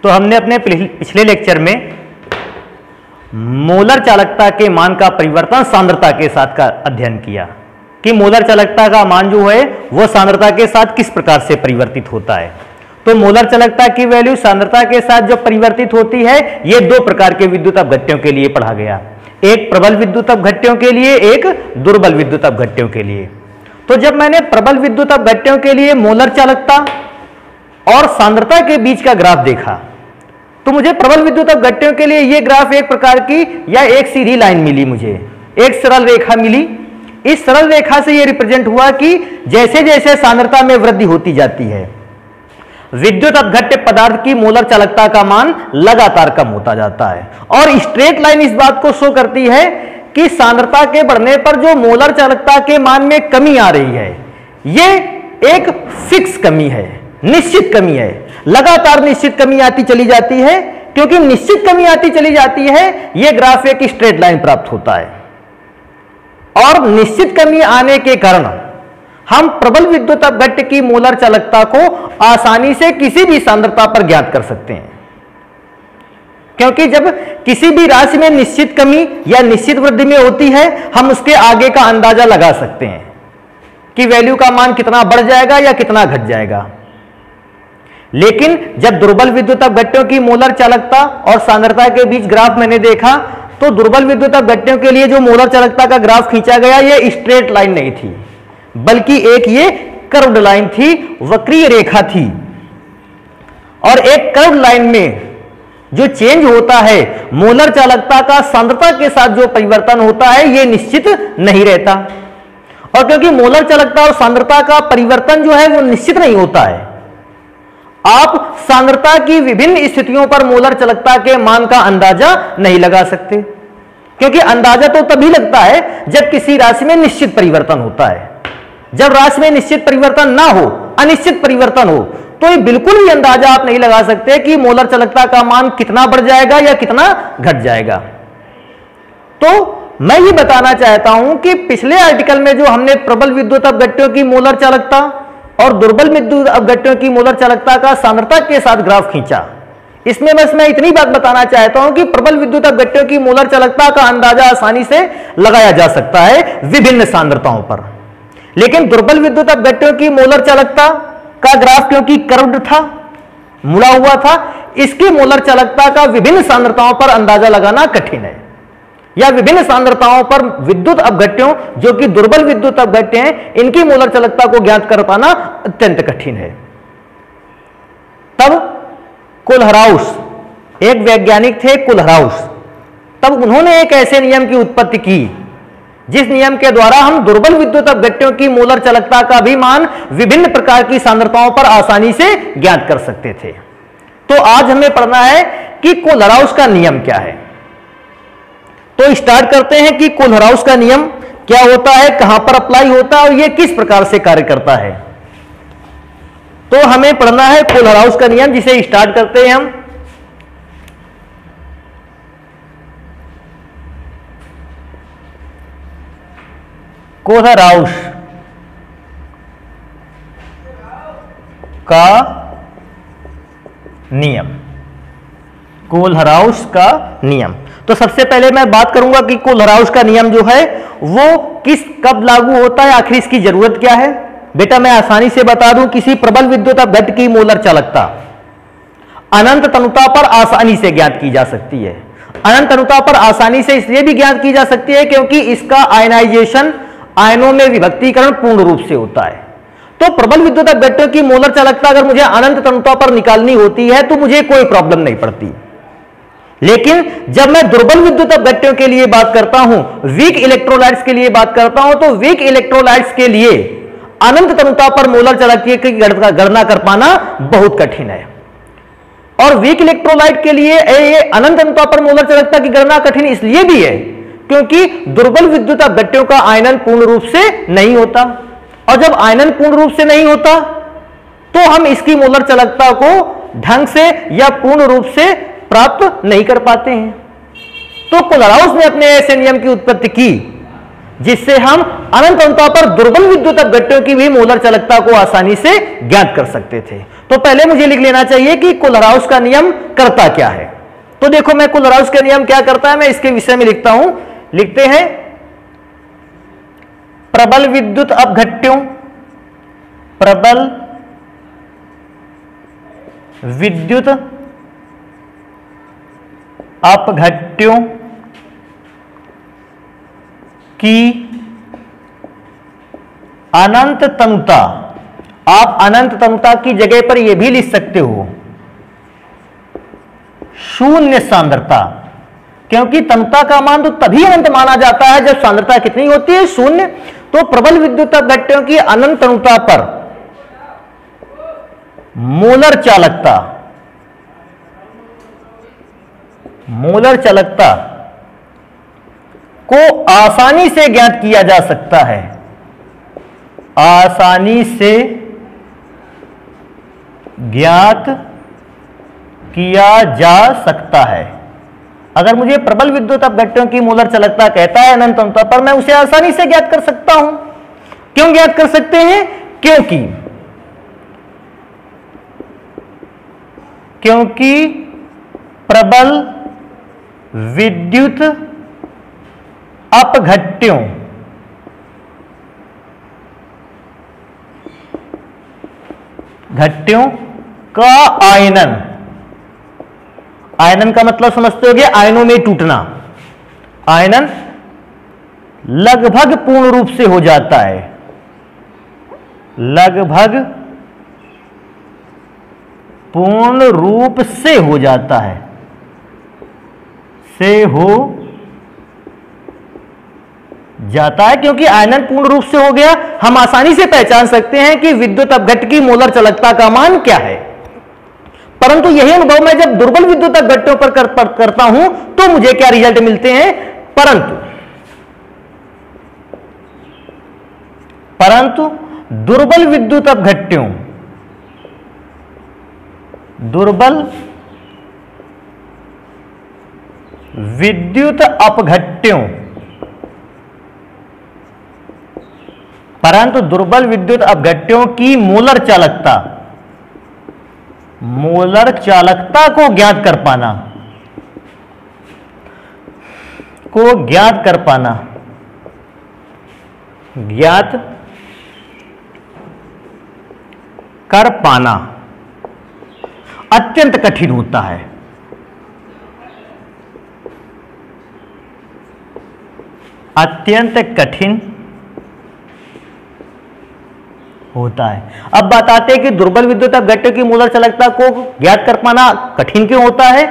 तो हमने अपने पिछले लेक्चर में मोलर चालकता के मान का परिवर्तन सांद्रता के साथ का अध्ययन किया कि मोलर चालकता का मान जो है वो सांद्रता के साथ किस प्रकार से परिवर्तित होता है। तो मोलर चालकता की वैल्यू सांद्रता के साथ जो परिवर्तित होती है ये दो प्रकार के विद्युत अपघट्यों के लिए पढ़ा गया, एक प्रबल विद्युत अपघट्यों के लिए, एक दुर्बल विद्युत अपघट्यों के लिए। तो जब मैंने प्रबल विद्युत अपघट्यों के लिए मोलर चालकता और सांद्रता के बीच का ग्राफ देखा तो मुझे प्रबल विद्युत अपघट्यों के लिए यह ग्राफ एक प्रकार की या एक सीधी लाइन मिली, मुझे एक सरल रेखा मिली। इस सरल रेखा से यह रिप्रेजेंट हुआ कि जैसे जैसे सांद्रता में वृद्धि होती जाती है विद्युत अपघट्य पदार्थ की मोलर चालकता का मान लगातार कम होता जाता है। और स्ट्रेट लाइन इस बात को शो करती है कि सांद्रता के बढ़ने पर जो मोलर चालकता के मान में कमी आ रही है ये एक फिक्स कमी है, निश्चित कमी है, लगातार निश्चित कमी आती चली जाती है। क्योंकि निश्चित कमी आती चली जाती है यह ग्राफ एक स्ट्रेट लाइन प्राप्त होता है और निश्चित कमी आने के कारण हम प्रबल विद्युत अपघट्य की मोलर चालकता को आसानी से किसी भी सांद्रता पर ज्ञात कर सकते हैं। क्योंकि जब किसी भी राशि में निश्चित कमी या निश्चित वृद्धि में होती है हम उसके आगे का अंदाजा लगा सकते हैं कि वैल्यू का मान कितना बढ़ जाएगा या कितना घट जाएगा। लेकिन जब दुर्बल विद्युत अपघट्यों की मोलर चालकता और सांद्रता के बीच ग्राफ मैंने देखा तो दुर्बल विद्युत अपघट्यों के लिए जो मोलर चालकता का ग्राफ खींचा गया यह स्ट्रेट लाइन नहीं थी बल्कि एक ये कर्व्ड लाइन थी, वक्रीय रेखा थी। और एक कर्व्ड लाइन में जो चेंज होता है मोलर चालकता का सांद्रता के साथ जो परिवर्तन होता है यह निश्चित नहीं रहता। और क्योंकि मोलर चालकता और सांद्रता का परिवर्तन जो है वो निश्चित नहीं होता है, आप सांद्रता की विभिन्न स्थितियों पर मोलर चालकता के मान का अंदाजा नहीं लगा सकते। क्योंकि अंदाजा तो तभी लगता है जब किसी राशि में निश्चित परिवर्तन होता है। जब राशि में निश्चित परिवर्तन ना हो, अनिश्चित परिवर्तन हो, तो ये बिल्कुल भी अंदाजा आप नहीं लगा सकते कि मोलर चालकता का मान कितना बढ़ जाएगा या कितना घट जाएगा। तो मैं ये बताना चाहता हूं कि पिछले आर्टिकल में जो हमने प्रबल विद्युत अपघट्यों की मोलर चालकता और दुर्बल विद्युत अपघट्यों की मोलर चालकता का सांद्रता के साथ ग्राफ खींचा, इसमें बस मैं इतनी बात बताना चाहता हूं कि प्रबल विद्युत अपघट्यों की मोलर चालकता का अंदाजा आसानी से लगाया जा सकता है विभिन्न सांद्रताओं पर। लेकिन दुर्बल विद्युत अपघट्यों की मोलर चालकता का ग्राफ क्योंकि कर्व्ड था, मुड़ा हुआ था, इसकी मोलर चालकता का विभिन्न सांद्रताओं पर अंदाजा लगाना कठिन है या विभिन्न सांद्रताओं पर विद्युत अपघट्यों जो कि दुर्बल विद्युत अपघट्य हैं इनकी मोलर चालकता को ज्ञात कर पाना अत्यंत कठिन है। तब कुलहराउस एक वैज्ञानिक थे, कुलहराउस, तब उन्होंने एक ऐसे नियम की उत्पत्ति की जिस नियम के द्वारा हम दुर्बल विद्युत अपघट्यों की मोलर चालकता का भी मान विभिन्न प्रकार की सांद्रताओं पर आसानी से ज्ञात कर सकते थे। तो आज हमें पढ़ना है कि कुलहराउस का नियम क्या है। तो स्टार्ट करते हैं कि कुलहराउस का नियम क्या होता है, कहां पर अप्लाई होता है और यह किस प्रकार से कार्य करता है। तो हमें पढ़ना है कुलहराउस का नियम, जिसे स्टार्ट करते हैं हम। कुलहराउस का नियम, कुलहराउस का नियम। तो सबसे पहले मैं बात करूंगा कि कुलहराउस का नियम जो है वो कब लागू होता है, आखिर इसकी जरूरत क्या है। बेटा मैं आसानी से बता दूं, किसी प्रबल विद्युत अपघट्य की मोलर चालकता अनंत तनुता पर आसानी से ज्ञात की जा सकती है। अनंत तनुता पर आसानी से इसलिए भी ज्ञात की जा सकती है क्योंकि इसका आयनाइजेशन, आयनों में विभक्तीकरण पूर्ण रूप से होता है। तो प्रबल विद्युत अपघट्यों की मोलर चालकता अगर मुझे अनंत तनुता पर निकालनी होती है तो मुझे कोई प्रॉब्लम नहीं पड़ती। लेकिन जब मैं दुर्बल विद्युत अपघट्यों के लिए बात करता हूं, वीक इलेक्ट्रोलाइट्स के लिए बात करता हूं, तो वीक इलेक्ट्रोलाइट्स के लिए अनंत तनुता पर मोलर चालकता की गणना कर पाना बहुत कठिन है। और वीक इलेक्ट्रोलाइट के लिए अनंत तनुता पर मोलर चालकता की गणना कठिन इसलिए भी है क्योंकि दुर्बल विद्युत अपघट्यों का आयनन पूर्ण रूप से नहीं होता। और जब आयनन पूर्ण रूप से नहीं होता तो हम इसकी मोलर चालकता को ढंग से या पूर्ण रूप से प्राप्त नहीं कर पाते हैं। तो कुलहराउस ने अपने ऐसे नियम की उत्पत्ति की जिससे हम अनंत तनुता पर दुर्बल विद्युत अपघट्यों की भी मोलर चालकता को आसानी से ज्ञात कर सकते थे। तो पहले मुझे लिख लेना चाहिए कि कोलराउस का नियम करता क्या है। तो देखो मैं कोलराउस का नियम क्या करता है, मैं इसके विषय में लिखता हूं। लिखते हैं प्रबल विद्युत अपघट्यों, प्रबल विद्युत अपघट्यों की अनंत तनुता, आप अनंत तनुता की जगह पर यह भी लिख सकते हो शून्य सांद्रता, क्योंकि तनुता का मान तो तभी अनंत माना जाता है जब सांद्रता कितनी होती है, शून्य। तो प्रबल विद्युत अपघट्यों की अनंत तनुता पर मोलर चालकता, मोलर चालकता को आसानी से ज्ञात किया जा सकता है, आसानी से ज्ञात किया जा सकता है। अगर मुझे प्रबल विद्युत अपघट्यों की मोलर चालकता कहता है अनंत तनुता पर, मैं उसे आसानी से ज्ञात कर सकता हूं। क्यों ज्ञात कर सकते हैं? क्योंकि प्रबल विद्युत अपघट्यों का आयनन, आयनन का मतलब समझते होगे आयनों में टूटना, आयनन लगभग पूर्ण रूप से हो जाता है, लगभग पूर्ण रूप से हो जाता है, से हो जाता है। क्योंकि आयनन पूर्ण रूप से हो गया, हम आसानी से पहचान सकते हैं कि विद्युत अपघट्य की मोलर चालकता का मान क्या है। परंतु यही अनुभव मैं जब दुर्बल विद्युत अपघट्यों पर करता हूं तो मुझे क्या रिजल्ट मिलते हैं, परंतु दुर्बल विद्युत अपघट्यों, दुर्बल विद्युत अपघट्यों, परंतु दुर्बल विद्युत अपघट्यों की मोलर चालकता, मोलर चालकता को ज्ञात कर पाना, को ज्ञात कर पाना, ज्ञात कर पाना अत्यंत कठिन होता है। अत्यंत कठिन होता है। अब बात आते हैं कि दुर्बल विद्युत अपघट्य की मोलर चालकता को ज्ञात कर पाना कठिन क्यों होता है।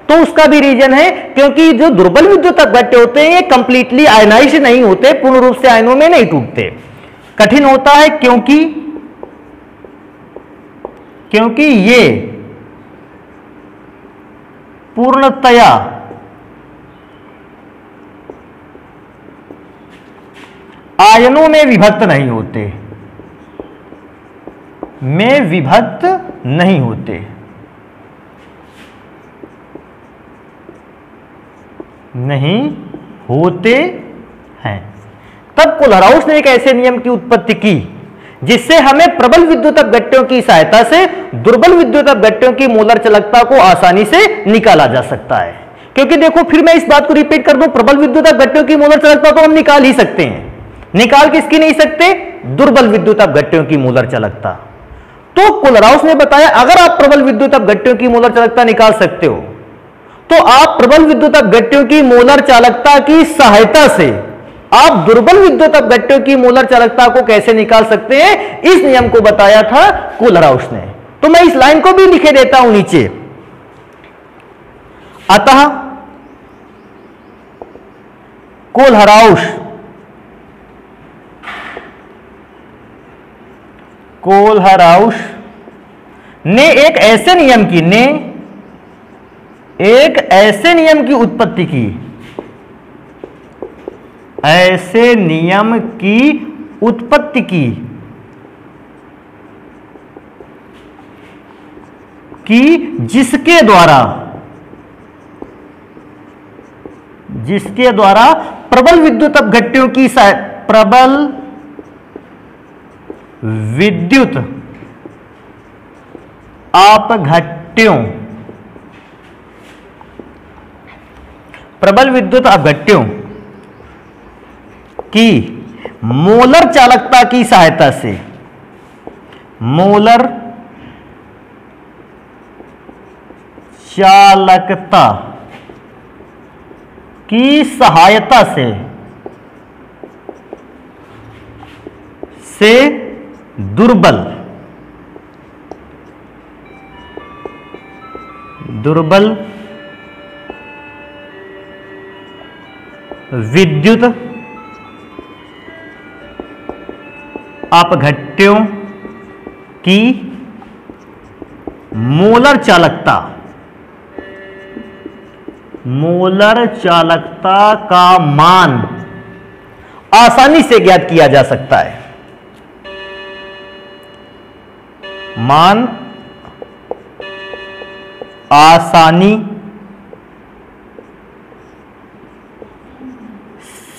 तो उसका भी रीजन है क्योंकि जो दुर्बल विद्युत अपघट्य होते हैं ये कंप्लीटली आयनाइज्ड नहीं होते, पूर्ण रूप से आयनों में नहीं टूटते। कठिन होता है क्योंकि ये पूर्णतया आयनों में विभक्त नहीं होते, में विभक्त नहीं होते, नहीं होते हैं। तब कोलराउस ने एक ऐसे नियम की उत्पत्ति की जिससे हमें प्रबल विद्युत अपघट्यों की सहायता से दुर्बल विद्युत अपघट्यों की मोलर चालकता को आसानी से निकाला जा सकता है। क्योंकि देखो फिर मैं इस बात को रिपीट कर दूं, प्रबल विद्युत अपघट्यों की मोलर चालकता तो हम निकाल ही सकते हैं, निकाल किसकी नहीं सकते, दुर्बल विद्युत अपघट्यों की मोलर चालकता। तो कोलराउस ने बताया अगर आप प्रबल विद्युत अपघट्यों की मोलर चालकता निकाल सकते हो तो आप प्रबल विद्युत अपघट्यों की मोलर चालकता की सहायता से आप दुर्बल विद्युत अपघट्यों की मोलर चालकता को कैसे निकाल सकते हैं, इस नियम को बताया था कोलराउस ने। तो मैं इस लाइन को भी लिखे देता हूं नीचे। अतः कोलराउस ने एक ऐसे नियम की उत्पत्ति की, ऐसे नियम की उत्पत्ति की जिसके द्वारा प्रबल विद्युत अपघट्यों की प्रबल विद्युत अपघट्यों, प्रबल विद्युत अपघट्यों की मोलर चालकता की सहायता से, मोलर चालकता की सहायता से दुर्बल विद्युत अपघट्यों की मोलर चालकता का मान आसानी से ज्ञात किया जा सकता है। मान आसानी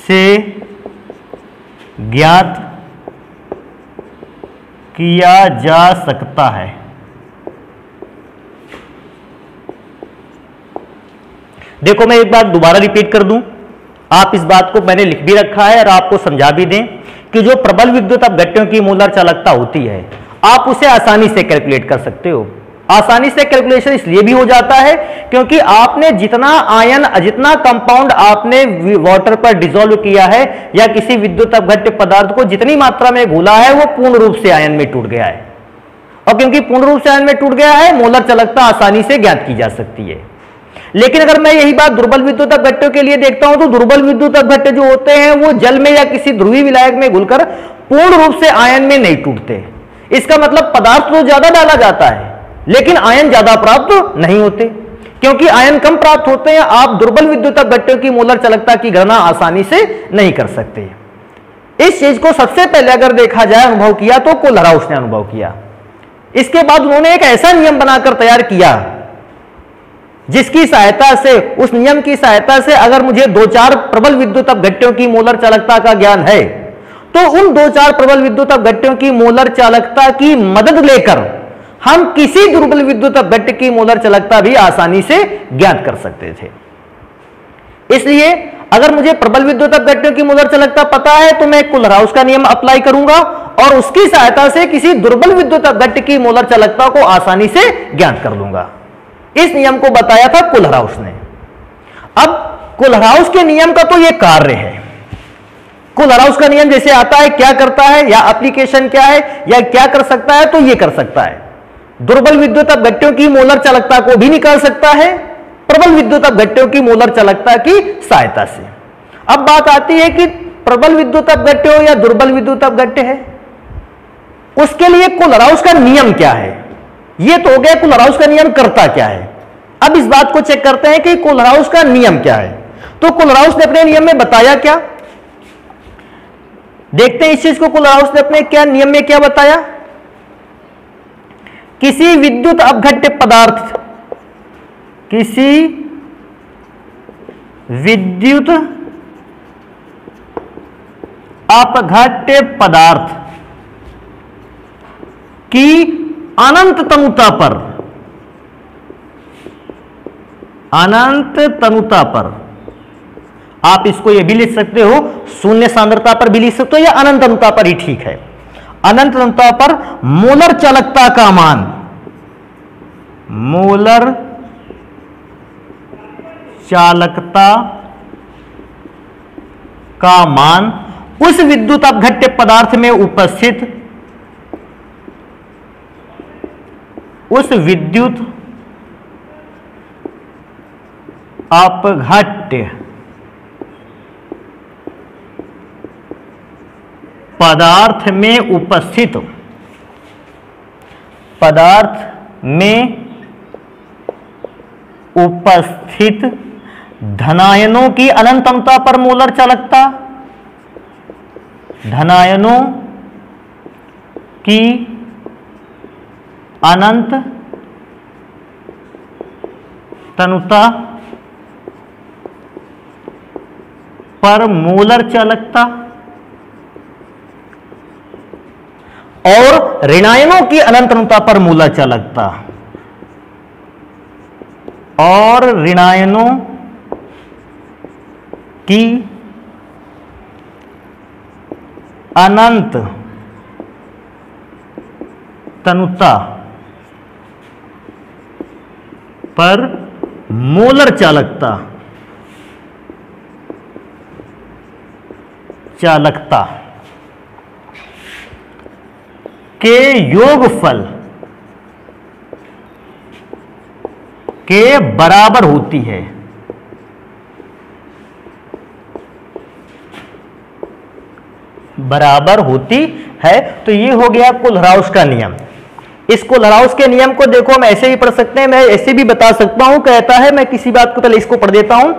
से ज्ञात किया जा सकता है। देखो मैं एक बात दोबारा रिपीट कर दूं, आप इस बात को मैंने लिख भी रखा है और आपको समझा भी दें कि जो प्रबल विद्युत अपघट्यों की मोलर चालकता होती है आप उसे आसानी से कैलकुलेट कर सकते हो। आसानी से कैलकुलेशन इसलिए भी हो जाता है क्योंकि आपने जितना कंपाउंड आपने वाटर पर डिसॉल्व किया है या किसी विद्युत अपघट्य पदार्थ को जितनी मात्रा में घोला है वो पूर्ण रूप से आयन में टूट गया है, और क्योंकि पूर्ण रूप से आयन में टूट गया है मोलर चालकता आसानी से ज्ञात की जा सकती है। लेकिन अगर मैं यही बात दुर्बल विद्युत अपघट्यों के लिए देखता हूं तो दुर्बल विद्युत अपघट्य जो होते हैं वो जल में या किसी ध्रुवीय विलायक में घुलकर पूर्ण रूप से आयन में नहीं टूटते। इसका मतलब पदार्थ तो ज्यादा डाला जाता है लेकिन आयन ज्यादा प्राप्त नहीं होते। क्योंकि आयन कम प्राप्त होते हैं आप दुर्बल विद्युत अपघट्यों की मोलर चालकता की गणना आसानी से नहीं कर सकते। इस चीज को सबसे पहले अगर देखा जाए अनुभव किया तो कोलराउस ने अनुभव किया। इसके बाद उन्होंने एक ऐसा नियम बनाकर तैयार किया जिसकी सहायता से, उस नियम की सहायता से अगर मुझे 2-4 प्रबल विद्युत अपघट्यों की मोलर चालकता का ज्ञान है तो उन 2-4 प्रबल विद्युत अपघट्यों की मोलर चालकता की मदद लेकर हम किसी दुर्बल विद्युत अपघट्य की मोलर चालकता भी आसानी से ज्ञात कर सकते थे। इसलिए अगर मुझे प्रबल विद्युत अपघट्यों की मोलर चालकता पता है तो मैं कोलराउस का नियम अप्लाई करूंगा और उसकी सहायता से किसी दुर्बल विद्युत अपघट्य की मोलर चालकता को आसानी से ज्ञात कर लूंगा। इस नियम को बताया था कोलराउस ने। अब कोलराउस के नियम का तो यह कार्य है। कोलराउस का नियम जैसे आता है क्या करता है या एप्लीकेशन क्या है या क्या कर सकता है, तो यह कर सकता है दुर्बल विद्युत अपघट्यों की मोलर चालकता को भी निकाल सकता है प्रबल विद्युत अपघट्यों की मोलर चालकता की सहायता से। अब बात आती है कि प्रबल विद्युत अपघट्य हो या दुर्बल विद्युत अपघट्य है, उसके लिए कोलराउस का नियम क्या है। यह तो हो गया कोलराउस का नियम करता क्या है। अब इस बात को चेक करते हैं कि कोलराउस का नियम क्या है। तो कोलराउस ने अपने नियम में बताया क्या, देखते हैं इस चीज को। कोलराउस ने अपने क्या नियम में क्या बताया, किसी विद्युत अपघट्य पदार्थ, किसी विद्युत अपघट्य पदार्थ की अनंत तनुता पर, अनंत तनुता पर, आप इसको यह भी लिख सकते हो शून्य सांद्रता पर भी लिख सकते हो या अनंत तनुता पर ही ठीक है। अनंत तनुता पर मोलर चालकता का मान, मोलर चालकता का मान उस विद्युत अपघट्य पदार्थ में उपस्थित, उस विद्युत अपघट्य पदार्थ में उपस्थित, पदार्थ में उपस्थित धनायनों की अनंत तनुता पर मोलर चालकता, धनायनों की अनंत तनुता पर मोलर चालकता और ऋणायनों की अनंत तनुता पर मोलर चालकता, और ऋणायनों की अनंत तनुता पर मोलर चालकता के योगफल के बराबर होती है। बराबर होती है। तो ये हो गया कुलराउस का नियम। इस कुलराउस के नियम को देखो हम ऐसे ही पढ़ सकते हैं, मैं ऐसे भी बता सकता हूं। कहता है, मैं किसी बात को पहले इसको पढ़ देता हूं,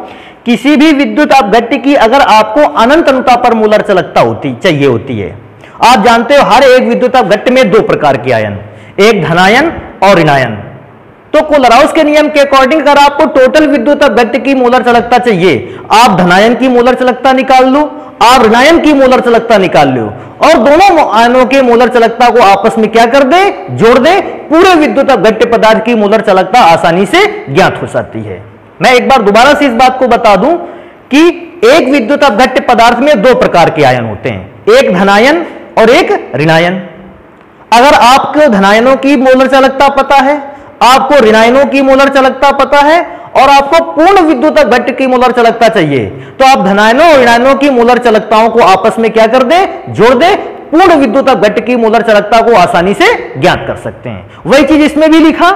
किसी भी विद्युत अपघट्य की अगर आपको अनंत अनुता पर मोलर चालकता चाहिए होती है। आप जानते हो हर एक विद्युत अपघट्य में दो प्रकार के आयन, एक धनायन और ऋणायन। तो कुलराउस के नियम के अकॉर्डिंग अगर आपको टोटल विद्युत अपघट्य की मोलर चालकता चाहिए, आप धनायन की मोलर चालकता निकाल लो, आप ऋणायन की मोलर चालकता निकाल लो और दोनों आयनों के मोलर चालकता को आपस में क्या कर दे, जोड़ दे, पूरे विद्युत अपघट्य पदार्थ की मोलर चालकता आसानी से ज्ञात हो सकती है। मैं एक बार दोबारा से इस बात को बता दूं कि एक विद्युत अपघट्य पदार्थ में दो प्रकार के आयन होते हैं, एक धनायन और एक ऋणायन। अगर आपको धनायनों की मोलर चालकता पता है, आपको ऋणायनों की मोलर चालकता पता है और आपको पूर्ण विद्युत अपघट्य की मोलर चालकता चाहिए, तो आप धनायनों और ऋणायनों की मोलर चालकताओं को आपस में क्या कर दे, जोड़ दे, पूर्ण विद्युत अपघट्य की मोलर चालकता को आसानी से ज्ञात कर सकते हैं। वही चीज इसमें भी लिखा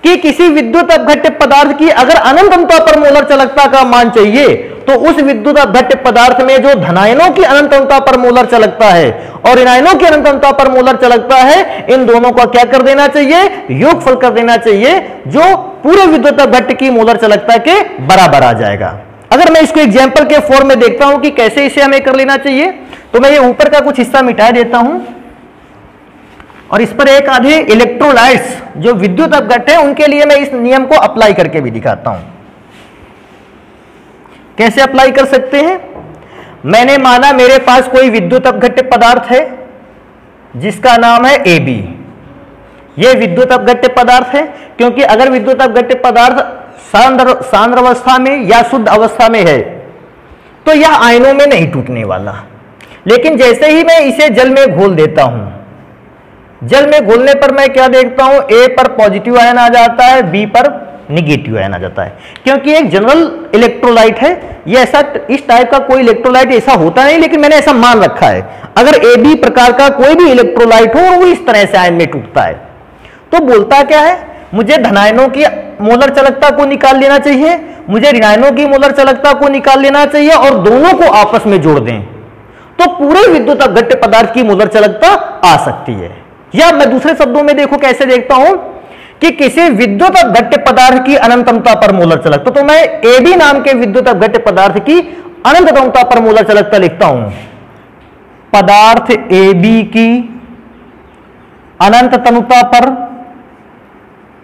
कि किसी विद्युत अपघट्य पदार्थ की अगर अनंत अनुता पर मोलर चालकता का मान चाहिए, तो उस विद्युत अपघट्य पदार्थ में जो धनायनों की अनंत अनुता पर मोलर चालकता है और ऋणायनों की अनंत अनुता पर मोलर चालकता है, इन दोनों का क्या कर देना चाहिए, योगफल कर देना चाहिए, जो पूरे विद्युत अपघट्य की मोलर चालकता के बराबर आ जाएगा। अगर मैं इसको एग्जाम्पल के फॉर्म में देखता हूं कि कैसे इसे हमें कर लेना चाहिए, तो मैं ये ऊपर का कुछ हिस्सा मिटा देता हूं और इस पर एक आधे इलेक्ट्रोलाइट्स जो विद्युत अपघट्य है उनके लिए मैं इस नियम को अप्लाई करके भी दिखाता हूं। कैसे अप्लाई कर सकते हैं? मैंने माना मेरे पास कोई विद्युत अपघट्य पदार्थ है जिसका नाम है AB। यह विद्युत अपघट्य पदार्थ है, क्योंकि अगर विद्युत अपघट्य पदार्थ सांद्र अवस्था में या शुद्ध अवस्था में है तो यह आयनों में नहीं टूटने वाला। लेकिन जैसे ही मैं इसे जल में घोल देता हूं, जल में घोलने पर मैं क्या देखता हूं, A पर पॉजिटिव आयन आ जाता है, B पर निगेटिव आयन आ जाता है, क्योंकि एक जनरल इलेक्ट्रोलाइट है। ये ऐसा इस टाइप का कोई इलेक्ट्रोलाइट ऐसा होता नहीं, लेकिन मैंने ऐसा मान रखा है अगर AB प्रकार का कोई भी इलेक्ट्रोलाइट हो और वो इस तरह से आयन में टूटता है, तो बोलता क्या है, मुझे धनायनों की मोलर चालकता को निकाल लेना चाहिए, मुझे ऋणायनों की मोलर चालकता को निकाल लेना चाहिए और दोनों को आपस में जोड़ दें, तो पूरे विद्युत अपघट्य पदार्थ की मोलर चालकता आ सकती है। या मैं दूसरे शब्दों में देखो कैसे देखता हूं कि किसी विद्युत अपघट्य पदार्थ की अनंत अनुता पर मोलर चालकता, तो मैं AB नाम के विद्युत अपघट्य पदार्थ की अनंत अनुता पर मोलर चालकता लिखता हूं। पदार्थ AB की अनंत तनुता पर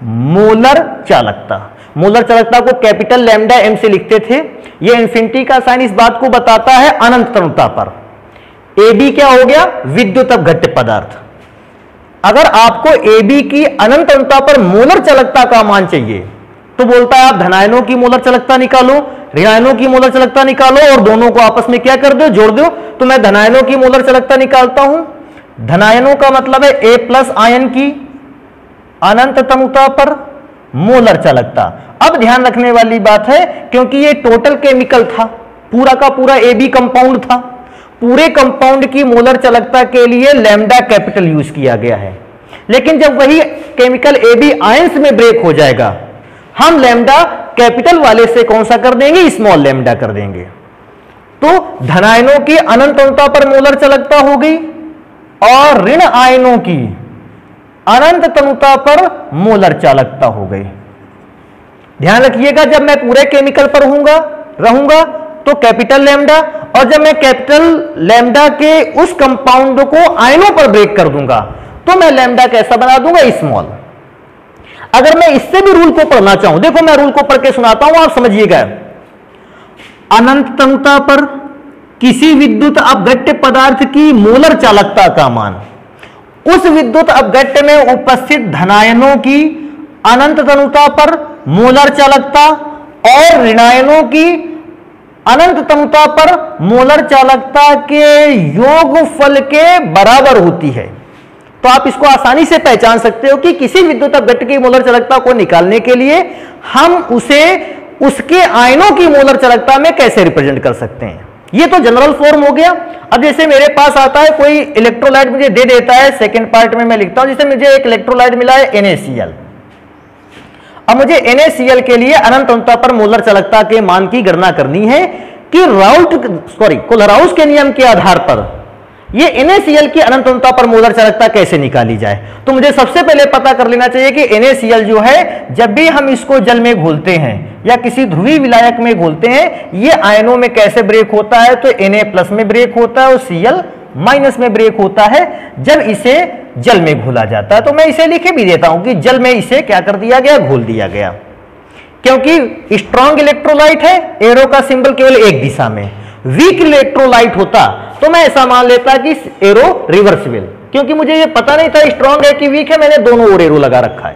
मोलर चालकता, मोलर चालकता को कैपिटल लैम्डा M से लिखते थे, यह इंफिनिटी का साइन इस बात को बताता है अनंत तनुता पर। AB क्या हो गया, विद्युत अपघट्य पदार्थ। अगर आपको AB की अनंत अनुता पर मोलर चालकता का मान चाहिए, तो बोलता है आप धनायनों की मोलर चालकता निकालो, ऋणायनों की मोलर चालकता निकालो और दोनों को आपस में क्या कर दो, जोड़ दो। तो मैं धनायनों की मोलर चालकता निकालता हूं। धनायनों का मतलब है A+ आयन की अनंत तनुता पर मोलर चालकता। अब ध्यान रखने वाली बात है, क्योंकि ये टोटल केमिकल था, पूरा का पूरा AB कंपाउंड था, पूरे कंपाउंड की मोलर चालकता के लिए लैम्डा कैपिटल यूज किया गया है। लेकिन जब वही केमिकल AB आयंस में ब्रेक हो जाएगा, हम लैम्डा कैपिटल वाले से कौन सा कर देंगे, स्मॉल लैम्डा कर देंगे। तो धनायनों की अनंत अनुता पर मोलर चालकता हो गई और ऋण आयनों की अनंत तनुता पर मोलर चालकता हो गई। ध्यान रखिएगा, जब मैं पूरे केमिकल पर रहूंगा तो कैपिटल लैम्डा, और जब मैं कैपिटल लैम्डा के उस कंपाउंड को आयनों पर ब्रेक कर दूंगा तो मैं लैम्डा कैसा बना दूंगा, स्मॉल। अगर मैं इससे भी रूल को पढ़ना चाहूं, देखो मैं रूल को पढ़ के सुनाता हूं, आप समझिएगा। अनंत तनुता पर किसी विद्युत अपघट्य पदार्थ की मोलर चालकता का मान उस विद्युत अपघट्य में उपस्थित धनायनों की अनंत तनुता पर मोलर चालकता और ऋणायनों की अनंततमता पर मोलर चालकता के योगफल के बराबर होती है। तो आप इसको आसानी से पहचान सकते हो कि किसी विद्युत अपघट्ट की मोलर चालकता को निकालने के लिए हम उसे उसके आयनों की मोलर चालकता में कैसे रिप्रेजेंट कर सकते हैं। ये तो जनरल फॉर्म हो गया। अब जैसे मेरे पास आता है कोई इलेक्ट्रोलाइट मुझे दे देता है, सेकेंड पार्ट में मैं लिखता हूं, जैसे मुझे एक इलेक्ट्रोलाइट मिला है NaCl। अब मुझे NaCl के लिए अनंतता पर मोलर चालकता के मान की गणना करनी है कि कोलराउस के नियम के आधार पर ये NaCl की अनंतता पर मोलर चालकता कैसे निकाली जाए। तो मुझे सबसे पहले पता कर लेना चाहिए कि NaCl जो है, जब भी हम इसको जल में घोलते हैं या किसी ध्रुवीय विलायक में घोलते हैं, ये आयनों में कैसे ब्रेक होता है। तो Na+ में ब्रेक होता है और Cl- में ब्रेक होता है जब इसे जल में घोला जाता है। तो मैं इसे लिखे भी देता हूं कि जल में इसे क्या कर दिया गया, घोल दिया गया। क्योंकि स्ट्रॉन्ग इलेक्ट्रोलाइट है, एरो का सिंबल केवल एक दिशा में। वीक इलेक्ट्रोलाइट होता तो मैं ऐसा मान लेता कि एरो रिवर्सिबल, क्योंकि मुझे ये पता नहीं था स्ट्रॉन्ग है कि वीक है, मैंने दोनों ओर एरो लगा रखा है।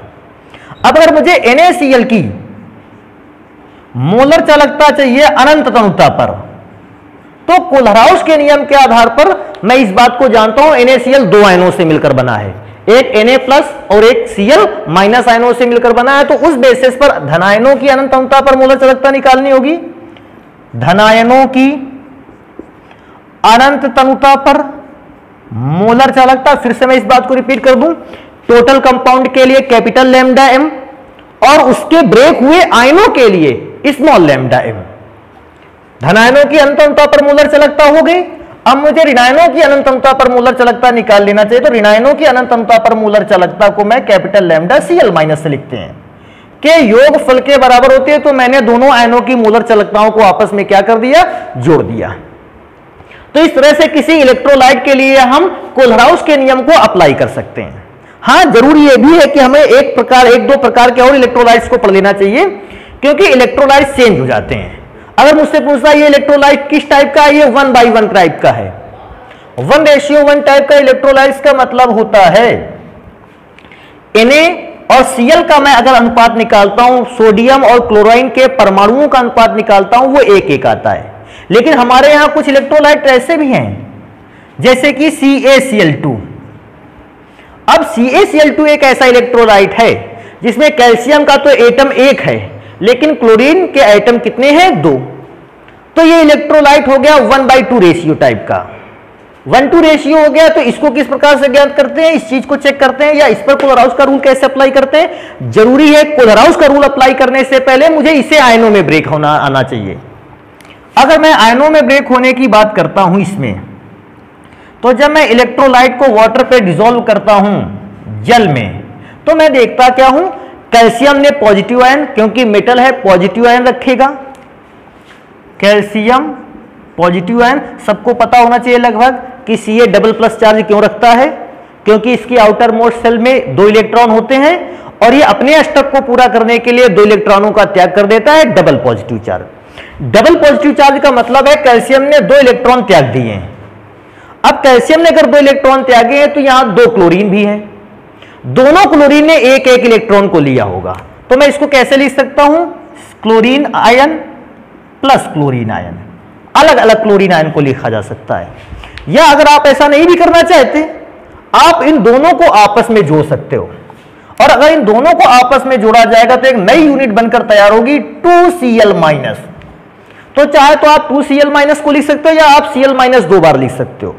अब अगर मुझे NaCl की मोलर चालकता चाहिए अनंततमता पर, तो कोलराउस के नियम के आधार पर मैं इस बात को जानता हूं NaCl दो आयनों से मिलकर बना है, एक Na+ और एक Cl- आयनों से मिलकर बना है। तो उस बेसिस पर धनायनों की अनंततमता पर मोलर चालकता निकालनी होगी। धनायनों की अनंततमता पर मोलर चालकता, फिर से मैं इस बात को रिपीट कर दूं, टोटल कंपाउंड के लिए कैपिटल लैम्डा m और उसके ब्रेक हुए आयनों के लिए स्मॉल लैम्डा m। धनायनों की अनंततमता पर मोलर चालकता हो गई। अब मुझे ऋणायनों की अनंततमता पर मोलर चालकता निकाल लेना चाहिए। तो ऋणायनों की अनंततमता पर मोलर चालकता को मैं कैपिटल लैम्डा Cl- से लिखते हैं के योगफल के बराबर होती है। तो मैंने दोनों आयनों की मोलर चालकताओं को आपस में क्या कर दिया, जोड़ दिया। तो इस तरह से किसी इलेक्ट्रोलाइट के लिए हम कोलराउस के नियम को अप्लाई कर सकते हैं। हां, जरूरी यह भी है कि हमें एक दो प्रकार के और इलेक्ट्रोलाइट्स को पढ़ लेना चाहिए, क्योंकि इलेक्ट्रोलाइट चेंज हो जाते हैं। अगर मुझसे पूछता है ये इलेक्ट्रोलाइट किस टाइप का है, ये 1/1 टाइप का है। 1:1 टाइप का इलेक्ट्रोलाइट्स का मतलब होता है Na और Cl का मैं अगर अनुपात निकालता हूं, सोडियम और क्लोराइन के परमाणुओं का अनुपात निकालता हूं, वो 1:1 आता है। लेकिन हमारे यहां कुछ इलेक्ट्रोलाइट ऐसे भी हैं जैसे कि CaCl2। अब CaCl2 एक ऐसा इलेक्ट्रोलाइट है जिसमें कैल्शियम का तो एटम 1 है, लेकिन क्लोरीन के एटम कितने हैं, 2। तो ये इलेक्ट्रोलाइट हो गया 1/2 रेशियो टाइप का। 1:2 रेशियो हो गया। तो इसको किस प्रकार से ज्ञात करते हैं, इस चीज को चेक करते हैं, या इस पर कोलराउस का रूल कैसे अप्लाई करते हैं। जरूरी है कोलराउस का रूल अप्लाई करने से पहले मुझे इसे आयनों में ब्रेक आना चाहिए। अगर मैं आयनों में ब्रेक होने की बात करता हूं इसमें, तो जब मैं इलेक्ट्रोलाइट को वाटर पे डिसॉल्व करता हूं जल में, तो मैं देखता क्या हूं, कैल्शियम ने पॉजिटिव आयन, क्योंकि मेटल है पॉजिटिव आयन रखेगा। कैल्शियम पॉजिटिव आयन, सबको पता होना चाहिए लगभग कि Ca++ चार्ज क्यों रखता है, क्योंकि इसकी आउटर मोस्ट शेल में 2 इलेक्ट्रॉन होते हैं और ये अपने अष्टक को पूरा करने के लिए 2 इलेक्ट्रॉनों का त्याग कर देता है, double positive charge. Double positive charge का मतलब है कैल्शियम ने 2 इलेक्ट्रॉन त्याग दिए हैं। अब कैल्शियम ने अगर 2 इलेक्ट्रॉन त्यागे हैं तो यहां 2 क्लोरीन भी हैं, दोनों क्लोरीन ने 1-1 इलेक्ट्रॉन को लिया होगा। तो मैं इसको कैसे लिख सकता हूं, chlorine ion plus chlorine ion, अलग अलग क्लोरीन आयन को लिखा जा सकता है। या अगर आप ऐसा नहीं भी करना चाहते, आप इन दोनों को आपस में जोड़ सकते हो, और अगर इन दोनों को आपस में जोड़ा जाएगा तो एक नई यूनिट बनकर तैयार होगी 2Cl-। तो चाहे तो आप 2Cl- को लिख सकते हो, या आप Cl- 2 बार लिख सकते हो,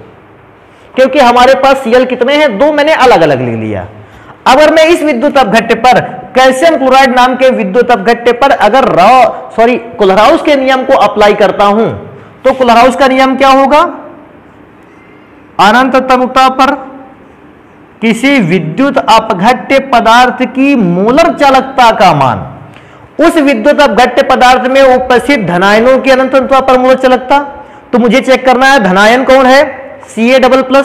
क्योंकि हमारे पास Cl कितने हैं, 2, मैंने अलग अलग लिख लिया। अगर मैं इस विद्युत अपघट्य पर कैल्शियम क्लोराइड नाम के विद्युत अपघट्य पर अगर कोलराउस के नियम को अप्लाई करता हूं, तो कोलराउस का नियम क्या होगा, अनंततमता पर किसी विद्युत अपघट्य पदार्थ की मोलर चालकता का मान उस विद्युत अपघट्य पदार्थ में उपस्थित धनायनों की अनंततमता पर मोलर चालकता। तो मुझे चेक करना है धनायन कौन है, Ca++,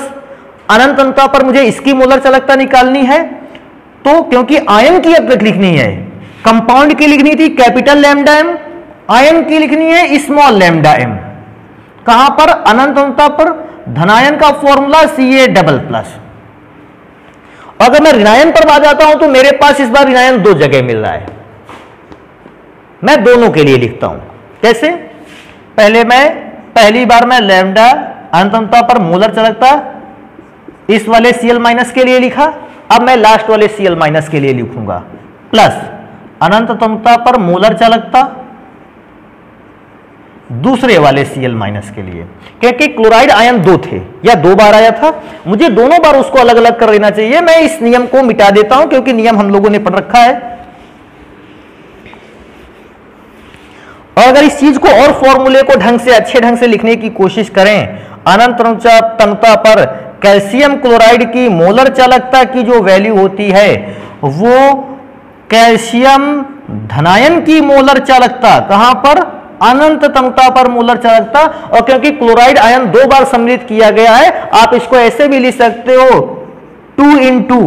अनंततमता पर मुझे इसकी मोलर चालकता निकालनी है। तो क्योंकि आयन की अब तक लिखनी है, कंपाउंड की लिखनी थी कैपिटल लैम्डा m, आयन की लिखनी है स्मॉल लैम्डा m। कहां पर, अनंततमता पर। धनायन का फॉर्मूला Ca++। अगर मैं ऋणायन पर आ जाता हूं तो मेरे पास इस बार ऋणायन 2 जगह मिल रहा है। मैं दोनों के लिए लिखता हूं। कैसे? पहली बार मैं लैम्डा अनंतता पर मोलर चालकता इस वाले Cl- के लिए लिखा, अब मैं लास्ट वाले Cl- के लिए लिखूंगा, प्लस अनंतता पर मोलर चालकता दूसरे वाले Cl- के लिए, क्योंकि क्लोराइड आयन 2 थे या 2 बार आया था, मुझे दोनों बार उसको अलग अलग कर देना चाहिए। मैं इस नियम को मिटा देता हूं क्योंकि नियम हम लोगों ने पढ़ रखा है। और अगर इस चीज को और फॉर्मूले को अच्छे ढंग से लिखने की कोशिश करें, अनंतता पर कैल्शियम क्लोराइड की मोलर चालकता की जो वैल्यू होती है वो कैल्शियम धनायन की मोलर चालकता, कहां पर? अनंतता पर मोलर चालकता। और क्योंकि क्लोराइड आयन 2 बार सम्मिलित किया गया है, आप इसको ऐसे भी लिख सकते हो 2 into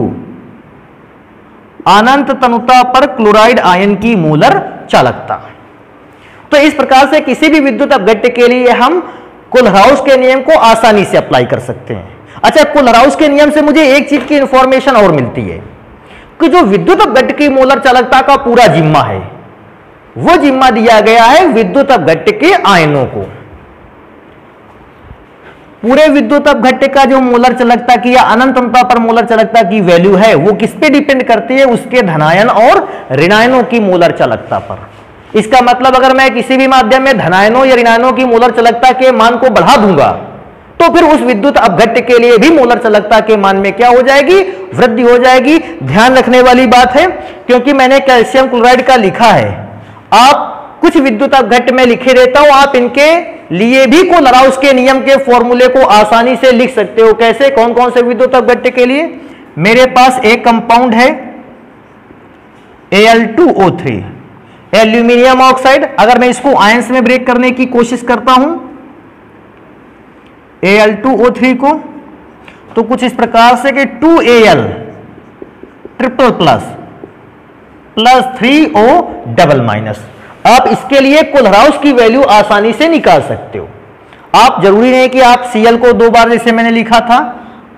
अनंतता पर क्लोराइड आयन की मोलर चालकता। तो इस प्रकार से किसी भी विद्युत अपघट्य के लिए हम कुलराउस के नियम को आसानी से अप्लाई कर सकते हैं। अच्छा, कुलराउस के नियम से मुझे एक चीज की इंफॉर्मेशन और मिलती है कि जो विद्युत अपघट्य की मोलर चालकता का पूरा जिम्मा है वो जिम्मा दिया गया है विद्युत अपघट्य के आयनों को। पूरे विद्युत अपघट्य का जो मोलर चालकता की या अनंतता पर मोलर चालकता की वैल्यू है वो किस पे डिपेंड करती है? उसके धनायन और ऋणायनों की मोलर चालकता पर। इसका मतलब अगर मैं किसी भी माध्यम में धनायनों या ऋणायनों की मोलर चालकता के मान को बढ़ा दूंगा तो फिर उस विद्युत अपघट्य के लिए भी मोलर चालकता के मान में क्या हो जाएगी? वृद्धि हो जाएगी। ध्यान रखने वाली बात है, क्योंकि मैंने कैल्शियम क्लोराइड का लिखा है, आप कुछ विद्युत अपघट्य में लिखे रहता हूं, आप इनके लिए भी कुलराउस के नियम के फॉर्मूले को आसानी से लिख सकते हो। कैसे? कौन कौन से विद्युत अपघट्य के लिए? मेरे पास एक कंपाउंड है Al2O3, एल्यूमिनियम ऑक्साइड। अगर मैं इसको आयंस में ब्रेक करने की कोशिश करता हूं Al2O3 को, तो कुछ इस प्रकार से कि 2Al triple plus 3O double minus. आप इसके लिए कुलराउस की वैल्यू आसानी से निकाल सकते हो। आप जरूरी नहीं कि आप Cl को 2 बार, जैसे मैंने लिखा था,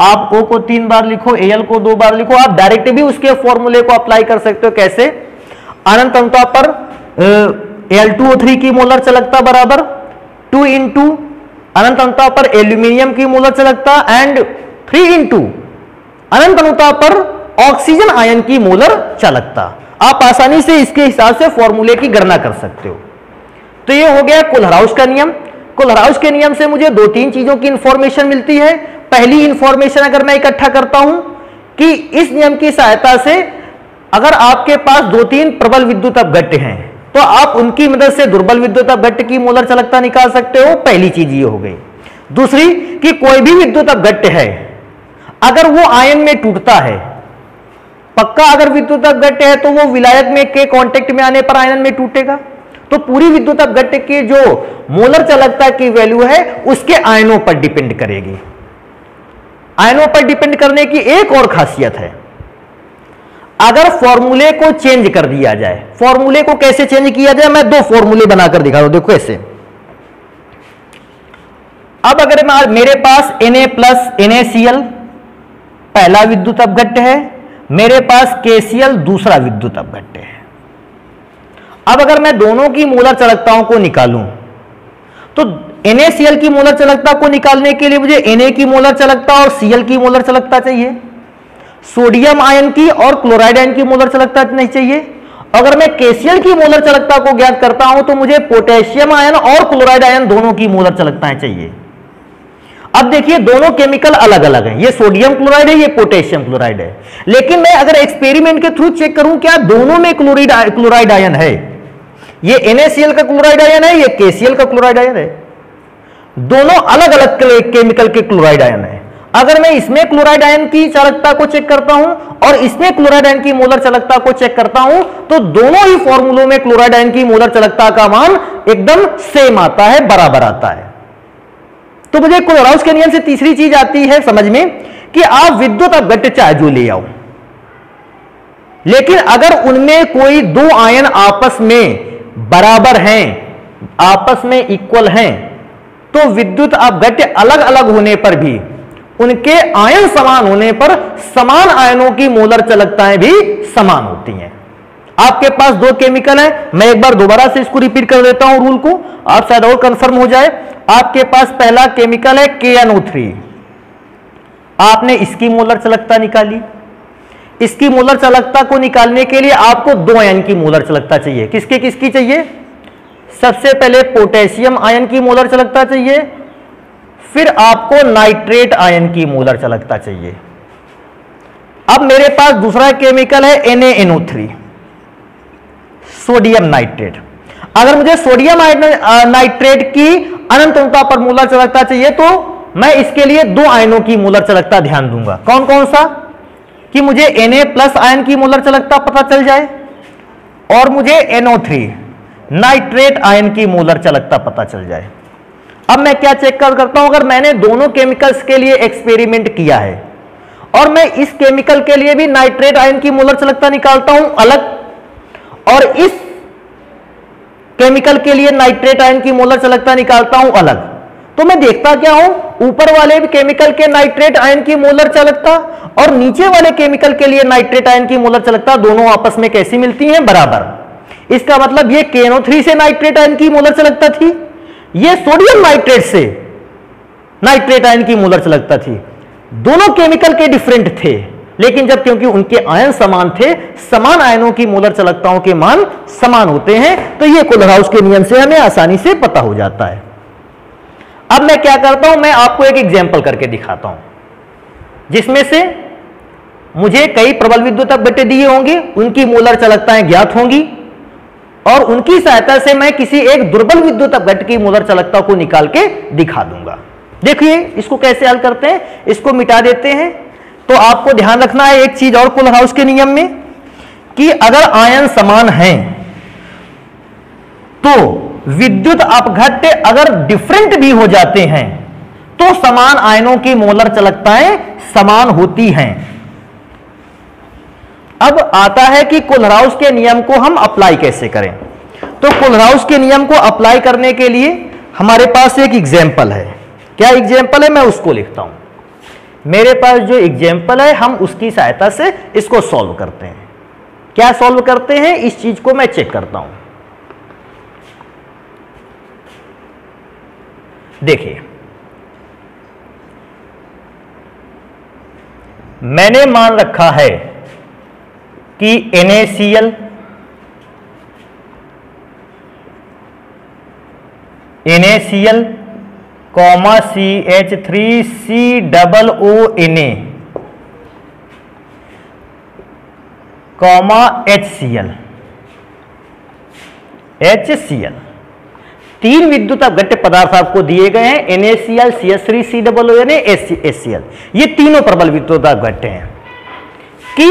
आप O को 3 बार लिखो, Al को 2 बार लिखो, आप डायरेक्ट भी उसके फॉर्मूले को अप्लाई कर सकते हो। कैसे? अनंतता पर Al2O3 की मोलर चालकता बराबर 2 into अनंतता पर एल्यूमिनियम की मोलर चालकता एंड 3 into अनंतता पर ऑक्सीजन आयन की मोलर चालकता। आप आसानी से इसके हिसाब से फॉर्मूले की गणना कर सकते हो। तो ये हो गया कुलराउस का नियम। कुलराउस के नियम से मुझे 2-3 चीजों की इंफॉर्मेशन मिलती है। पहली इंफॉर्मेशन अगर मैं इकट्ठा करता हूं कि इस नियम की सहायता से अगर आपके पास 2-3 प्रबल विद्युत अपघट्य हैं तो आप उनकी मदद से दुर्बल विद्युत अपघट्य की मोलर चालकता निकाल सकते हो। पहली चीज ये हो गई। दूसरी कि कोई भी विद्युत अपघट्य है अगर वो आयन में टूटता है, पक्का अगर विद्युत अपघट्य है तो वो विलायक में के कांटेक्ट में आने पर आयन में टूटेगा। तो पूरी विद्युत अपघट्य की जो मोलर चालकता की वैल्यू है उसके आयनों पर डिपेंड करेगी। आयनों पर डिपेंड करने की एक और खासियत है, अगर फॉर्मूले को चेंज कर दिया जाए। फॉर्मूले को कैसे चेंज किया जाए? मैं 2 फॉर्मूले बनाकर दिखा रहा हूं, देखो ऐसे। अब अगर मेरे पास Na प्लस NaCl पहला विद्युत अपघट्य है, मेरे पास KCl दूसरा विद्युत अपघट्य है। अब अगर मैं दोनों की मोलर चालकताओं को निकालूं तो NaCl की मोलर चालकता को निकालने के लिए मुझे Na की मोलर चालकता और Cl की मोलर चालकता चाहिए, सोडियम आयन की और क्लोराइड आयन की मोलर चालकता नहीं चाहिए। अगर मैं KCl की मोलर चालकता को ज्ञात करता हूं तो मुझे पोटेशियम आयन और क्लोराइड आयन दोनों की मोलर चालकताएं चाहिए। अब देखिए दोनों केमिकल अलग अलग हैं, ये सोडियम क्लोराइड है, ये पोटेशियम क्लोराइड है, लेकिन मैं अगर एक्सपेरिमेंट के थ्रू चेक करूं क्या दोनों में क्लोराइड आयन है, ये NaCl का क्लोराइड आयन है, ये KCl का क्लोराइड आयन है, दोनों अलग अलग केमिकल के क्लोराइड आयन है। अगर मैं इसमें क्लोराइड आयन की चालकता को चेक करता हूं और इसमें क्लोराइड आयन की मोलर चालकता को चेक करता हूं तो दोनों ही फॉर्मूलों में क्लोराइड आयन की मोलर चालकता का मान एकदम सेम आता है, बराबर आता है। तो मुझे कुलराउस के नियम से तीसरी चीज आती है समझ में कि आप विद्युत अपघट्य चाहे जो ले आओ, लेकिन अगर उनमें कोई 2 आयन आपस में बराबर हैं, आपस में इक्वल हैं, तो विद्युत अपघट्य अलग अलग होने पर भी उनके आयन समान होने पर समान आयनों की मोलर चालकताएं भी समान होती हैं। आपके पास दो केमिकल है, मैं एक बार दोबारा से इसको रिपीट कर देता हूं रूल को, आप शायद और कंफर्म हो जाए। आपके पास पहला केमिकल है KNO3, आपने इसकी मोलर चालकता निकाली। इसकी मोलर चालकता को निकालने के लिए आपको दो आयन की मोलर चालकता चाहिए। किसके किसकी चाहिए? सबसे पहले पोटेशियम आयन की मोलर चालकता चाहिए, फिर आपको नाइट्रेट आयन की मोलर चालकता चाहिए। अब मेरे पास दूसरा केमिकल है NaNO3, सोडियम नाइट्रेट। अगर मुझे सोडियम नाइट्रेट की अनंत अनुता पर मोलर चालकता चाहिए तो मैं इसके लिए दो आयनों की मोलर चालकता ध्यान दूंगा। कौन कौन सा? कि मुझे Na+ आयन की मोलर चालकता पता चल जाए और मुझे NO3 नाइट्रेट आयन की मोलर चालकता पता चल जाए। अब मैं क्या चेक करता हूं, अगर मैंने दोनों केमिकल्स के लिए एक्सपेरिमेंट किया है और मैं इस केमिकल के लिए भी नाइट्रेट आयन की मोलर चालकता निकालता हूं अलग, और इस केमिकल के लिए नाइट्रेट आयन की मोलर चालकता निकालता हूं अलग, तो मैं देखता क्या हूं, ऊपर वाले केमिकल के नाइट्रेट आयन की मोलर चालकता और नीचे वाले केमिकल के लिए नाइट्रेट आयन की मोलर चालकता दोनों आपस में कैसी मिलती हैं? बराबर। इसका मतलब ये KNO3 से नाइट्रेट आयन की मोलर चालकता थी, ये सोडियम नाइट्रेट से नाइट्रेट आयन की मोलर चालकता थी। दोनों केमिकल के डिफरेंट थे, लेकिन जब क्योंकि उनके आयन समान थे, समान आयनों की मोलर चालकताओं के मान समान होते हैं, तो ये कोलराउस के नियम से हमें आसानी से पता हो जाता है। अब मैं क्या करता हूं, मैं आपको एक एग्जांपल करके दिखाता हूं, जिसमें से मुझे कई प्रबल विद्युत अपघट्य दिए होंगे, उनकी मोलर चालकताएं ज्ञात होंगी और उनकी सहायता से मैं किसी एक दुर्बल विद्युत अपघट्य की मोलर चालकता को निकाल के दिखा दूंगा। देखिए इसको कैसे हल करते हैं, इसको मिटा देते हैं। तो आपको ध्यान रखना है एक चीज और कोलहाउस के नियम में, कि अगर आयन समान हैं तो विद्युत अपघट्य अगर डिफरेंट भी हो जाते हैं तो समान आयनों की मोलर चालकताएं समान होती हैं। अब आता है कि कोलराउस के नियम को हम अप्लाई कैसे करें। तो कोलराउस के नियम को अप्लाई करने के लिए हमारे पास एक एग्जाम्पल है। क्या एग्जाम्पल है, मैं उसको लिखता हूं। मेरे पास जो एग्जाम्पल है हम उसकी सहायता से इसको सॉल्व करते हैं। क्या सॉल्व करते हैं, इस चीज को मैं चेक करता हूं। देखिए, मैंने मान रखा है कि NaCl CH3COONA HCl तीन विद्युत अपघट्य पदार्थ आपको दिए गए हैं, NaCl, CH3COONA, HCl। ये तीनों प्रबल विद्युत अपघट्य हैं कि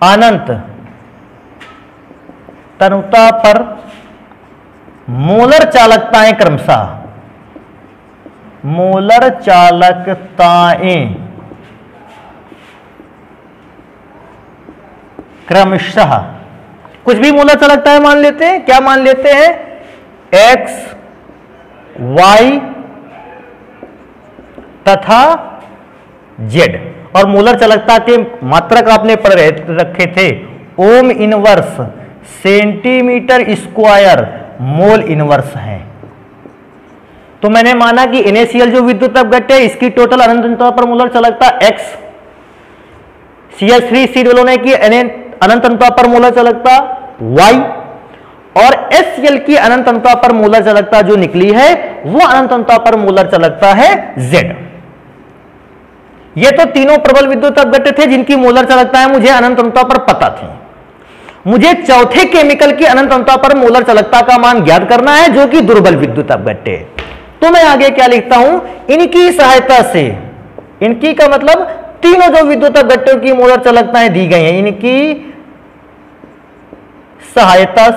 अनंत तनुता पर मोलर चालकताएं क्रमशः कुछ भी मोलर चालकताएं मान लेते हैं। क्या मान लेते हैं? X, Y तथा Z। और मोलर चालकता के मात्रक आपने पढ़ रखे थे, ohm inverse centimetre square mole inverse है। तो मैंने माना कि NaCl जो विद्युत अपघट्य है इसकी टोटल अनंत अनुता पर मोलर चालकता X, CH3COONA की अनंत अनुता पर मोलर चालकता Y और HCl की अनंत अनुता पर मोलर चालकता जो निकली है वो अनंत अनुता पर मोलर चालकता है Z। ये तो तीनों प्रबल विद्युत अपघट्य थे जिनकी मोलर चालकताएं मुझे अनंत अनुता पर पता थी। मुझे चौथे केमिकल की अनंत अनुता पर मोलर चालकता का मान ज्ञात करना है जो कि दुर्बल विद्युत अपघट्य है। तो मैं आगे क्या लिखता हूं, इनकी सहायता से, इनकी का मतलब तीनों जो विद्युत अपघट्यों की मोलर चालकताएं दी गई हैं, इनकी सहायता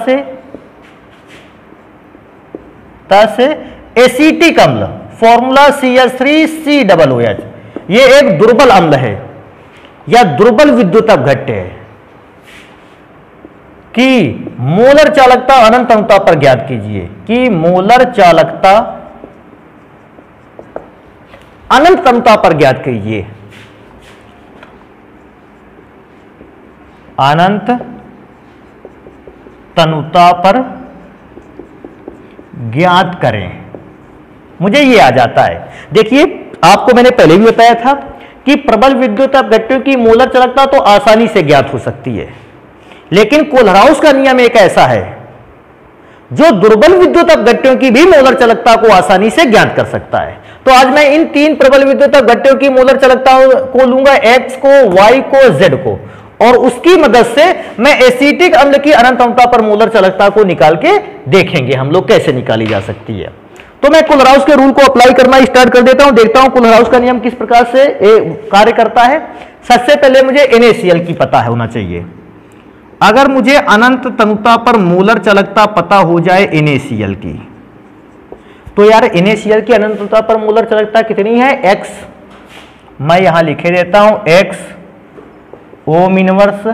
से एसिटिक अम्ल, फॉर्मूला CH3COOH, ये एक दुर्बल अम्ल है या दुर्बल विद्युत अपघट्य है कि मोलर चालकता अनंत अनुता पर ज्ञात कीजिए, कि मोलर चालकता अनंत अनुता पर ज्ञात कीजिए। अनंत तनुता पर ज्ञात करें, मुझे ये आ जाता है। देखिए आपको मैंने पहले भी बताया था कि प्रबल विद्युत अपघट्यों की मोलर चालकता तो आसानी से ज्ञात हो सकती है, लेकिन कोलराउस का नियम एक ऐसा है जो दुर्बल विद्युत अपघट्यों की भी मोलर चालकता को आसानी से ज्ञात कर सकता है। तो आज मैं इन तीन प्रबल विद्युत अपघट्यों की मोलर चालकता को लूंगा, X को, Y को, Z को, और उसकी मदद से मैं एसिटिक अम्ल की अनंत तनुता पर मोलर चालकता को निकाल के देखेंगे हम लोग कैसे निकाली जा सकती है। तो मैं कोलराउस के रूल को अप्लाई करना स्टार्ट कर देता हूं, देखता हूं कोलराउस का नियम किस प्रकार से कार्य करता है। सबसे पहले मुझे NaCl की पता होना चाहिए। अगर मुझे अनंत तनुता पर मोलर चालकता पता हो जाए NaCl की, तो यार NaCl की अनंत तनुता पर मोलर चालकता कितनी है? X। मैं यहां लिखे देता हूं X ohm inverse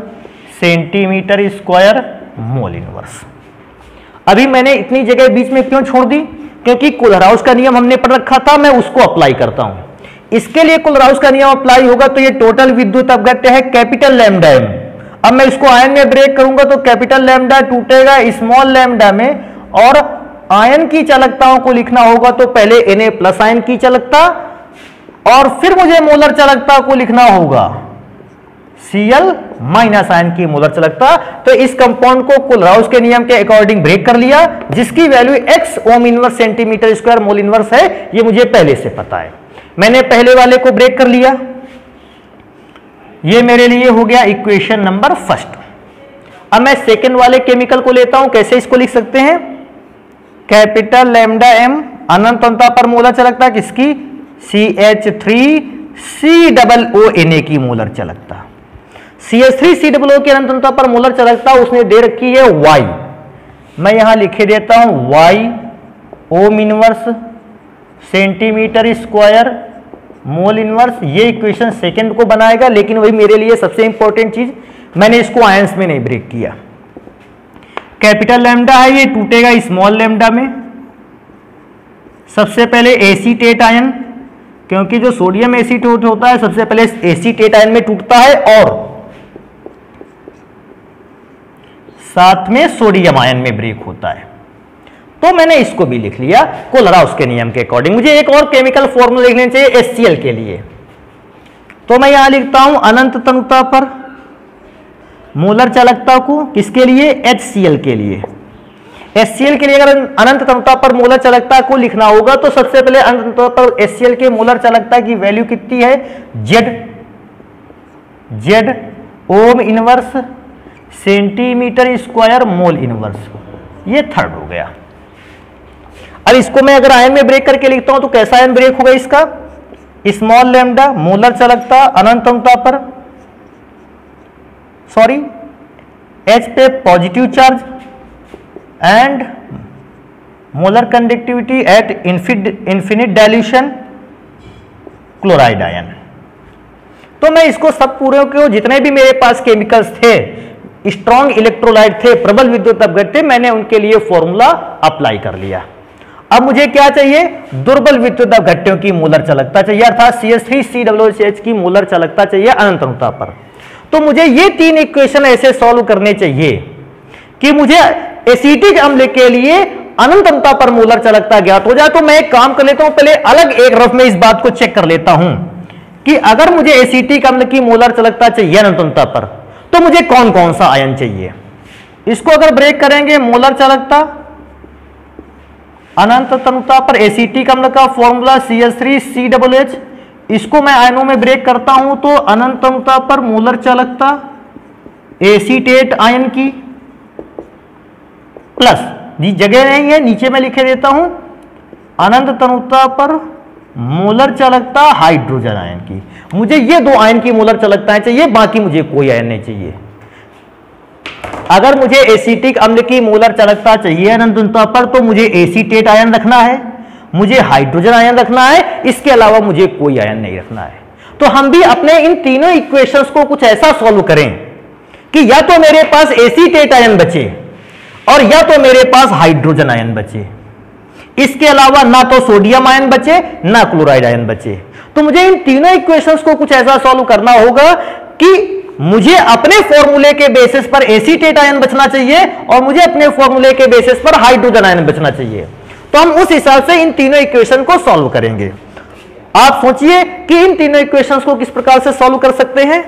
centimetre square mole inverse. अभी मैंने इतनी जगह बीच में क्यों छोड़ दी? क्योंकि कोलराउस का नियम हमने पढ़ रखा था, मैं उसको अप्लाई करता हूं। इसके लिए कोलराउस का नियम अप्लाई होगा तो ये टोटल विद्युत अपघट्य है कैपिटल लैम्डा m। अब मैं इसको आयन में ब्रेक करूंगा तो कैपिटल लैम्डा टूटेगा स्मॉल लैम्डा में, और आयन की चालकताओं को लिखना होगा तो पहले Na प्लस आयन की चालकता, और फिर मुझे मोलर चालकता को लिखना होगा Cl माइनस आयन की मोलर चालकता। तो इस कंपाउंड को कोलराउस के नियम के अकॉर्डिंग ब्रेक कर लिया, जिसकी value X ohm inverse centimetre square mole inverse है, ये मुझे पहले से पता है। मैंने पहले वाले को ब्रेक कर लिया, ये मेरे लिए हो गया इक्वेशन नंबर फर्स्ट। अब मैं सेकेंड वाले केमिकल को लेता हूं। कैसे इसको लिख सकते हैं? कैपिटल लैम्डा m अनंत तनुता पर मोलर चालकता किसकी? CH3COONA की मोलर चालकता। CH3COO की अनंत तनुता पर मोलर चालकता उसने दे रखी है Y। मैं यहां लिखे देता हूं Y ohm inverse centimetre square mole inverse. ये इक्वेशन सेकंड को बनाएगा, लेकिन वही मेरे लिए सबसे इंपॉर्टेंट चीज, मैंने इसको आयंस में नहीं ब्रेक किया। कैपिटल लैम्डा है, ये टूटेगा स्मॉल लैम्डा में। सबसे पहले एसीटेट आयन, क्योंकि जो सोडियम एसीटेट होता है सबसे पहले एसीटेट आयन में टूटता है और साथ में सोडियम आयन में ब्रेक होता है। तो मैंने इसको भी लिख लिया कोलराउस के नियम के अकॉर्डिंग। मुझे एक और केमिकल फॉर्मूला लिखना चाहिए HCl के लिए, तो मैं यहां लिखता हूं अनंत तनुता पर मोलर चालकता को, किसके लिए? HCl के लिए। HCl के लिए अगर अनंत तनुता पर मोलर चालकता को लिखना होगा तो सबसे पहले अनंत तनुता पर HCl के मोलर चालकता की वैल्यू कितनी है? Z ohm inverse centimetre square mole inverse. ये थर्ड हो गया। अब इसको मैं अगर आयन में ब्रेक करके लिखता हूं तो कैसा आयन ब्रेक होगा इसका? स्मॉल लैम्डा मोलर चालकता अनंत तनुता पर, सॉरी H पे positive charge and molar conductivity eight infinite dilution chloride ion. तो मैं इसको सब पूरे को, जितने भी मेरे पास केमिकल्स थे, स्ट्रॉन्ग इलेक्ट्रोलाइट थे, प्रबल विद्युत अपघट्य, मैंने उनके लिए फॉर्मूला अप्लाई कर लिया। अब मुझे क्या चाहिए? दुर्बल विद्युत अपघट्यों की मोलर चालकता चाहिए, अर्थात CH3COOH की मोलर चालकता चाहिए अनंत तनुता पर। तो मुझे ये तीन इक्वेशन ऐसे सॉल्व करने चाहिए कि मुझे एसिटिक अम्ल के लिए अनंत तनुता पर मोलर चालकता ज्ञात हो जाए। तो मैं एक काम कर लेता हूं, पहले अलग एक रफ में इस बात को चेक कर लेता हूं कि अगर मुझे एसिटिक अम्ल की मोलर चालकता चाहिए अनंत तनुता पर, तो मुझे कौन कौन सा आयन चाहिए। इसको अगर ब्रेक करेंगे, मोलर चालकता अनंत तनुता पर एसिटिक अम्ल का फॉर्मूला CH3COOH, इसको मैं आयनों में ब्रेक करता हूं तो अनंत तनुता पर मोलर चालकता एसीटेट आयन की, प्लस जगह नहीं है नीचे मैं लिखे देता हूं अनंत तनुता पर मोलर चालकता हाइड्रोजन आयन की। मुझे ये दो आयन की मोलर चालकताएं चाहिए, बाकी मुझे कोई आयन नहीं चाहिए। अगर मुझे एसिटिक अम्ल की मोलर चालकता चाहिए अनंत तनुता पर, तो मुझे एसीटेट आयन रखना है, मुझे हाइड्रोजन आयन रखना है, इसके अलावा मुझे कोई आयन नहीं रखना है। तो हम भी अपने इन तीनों इक्वेशंस को कुछ ऐसा सॉल्व करें कि या तो मेरे पास एसीटेट आयन बचे और या तो मेरे पास हाइड्रोजन आयन बचे, इसके अलावा ना तो सोडियम आयन बचे ना क्लोराइड आयन बचे। तो मुझे इन तीनों इक्वेशंस को कुछ ऐसा सॉल्व करना होगा कि मुझे अपने फॉर्मूले के बेसिस पर एसीटेट आयन बचना चाहिए और मुझे अपने फॉर्मूले के बेसिस पर हाइड्रोजन आयन बचना चाहिए। तो हम उस हिसाब से इन तीनों इक्वेशन को सॉल्व करेंगे। आप सोचिए कि इन तीनों इक्वेशंस को किस प्रकार से सॉल्व कर सकते हैं।